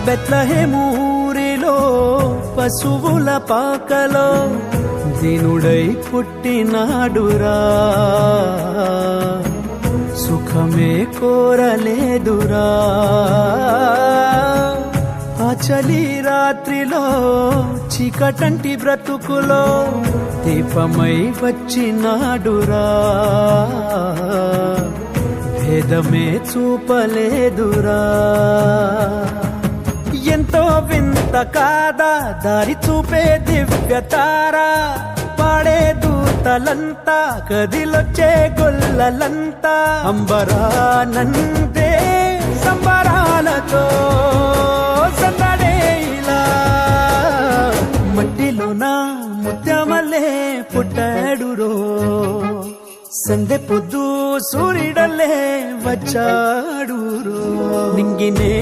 బెత్లెహేమూరిలో పశువుల పాకలో దీనుడై పుట్టినాడురా, సుఖమే కోరలేదురా. ఆ చలి రాత్రిలో చీకటంటి బ్రతుకులో దీపమై వచ్చినాడురా, భేదమే చూపలేదురా. ఎంతో వింత కాదా దారి చూపే దివ్యతారా, పాడే దూతలంతా కదిలొచ్చే గొల్లలంతా అంబరానందే సంబరాలతో సందడే ఇలా. మట్టిలోన ముత్యమల్లే పుట్టాడురో, సందె పొద్దు సూర్యుడల్లే వచ్చాడురో. నింగినే